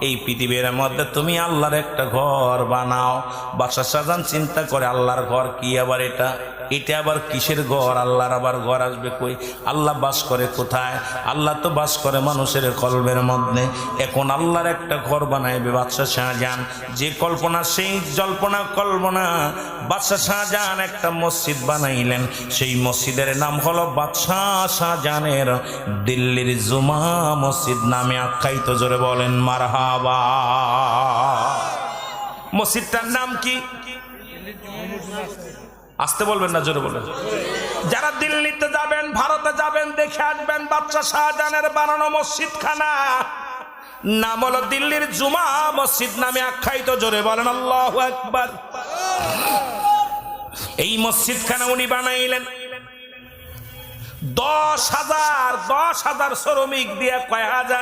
এই পৃথিবীর মধ্যে তুমি আল্লাহর একটা ঘর বানাও। বাদশা শাহজাহান চিন্তা করে আল্লাহর ঘর কি আবার এটা আবার কিসের ঘর? আল্লাহর আবার ঘর আসবে কই? আল্লাহ বাস করে কোথায়? আল্লাহ তো বাস করে মানুষের কলবের মধ্যে। এখন আল্লাহর একটা ঘর বানাইবে বাদশা শাহজাহান। যে কল্পনা সেই জল্পনা কল্পনা। বাদশা শাহজাহান একটা মসজিদ বানাইলেন। সেই মসজিদের নাম হলো বাদশা শাহজাহানের দিল্লির জুমা মসজিদ নামে আখ্যায়িত। জোরে বলেন মারহাবা। মসজিদটার নাম কি? আসতে বলবেন না, জোরে বলেন। যারা দিল্লিতে যাবেন, ভারতে যাবেন, দেখে আসবেন বাদশা শাহজাহানের বানানো মসজিদ খানা। নাম হলো দিল্লির জুমা মসজিদ নামে আখ্যায়িত। জোরে বলেন আল্লাহু আকবার। এই মসজিদ খানা উনি বানাইলেন 10,000 শ্রমিক দিয়ে, কয় হাজার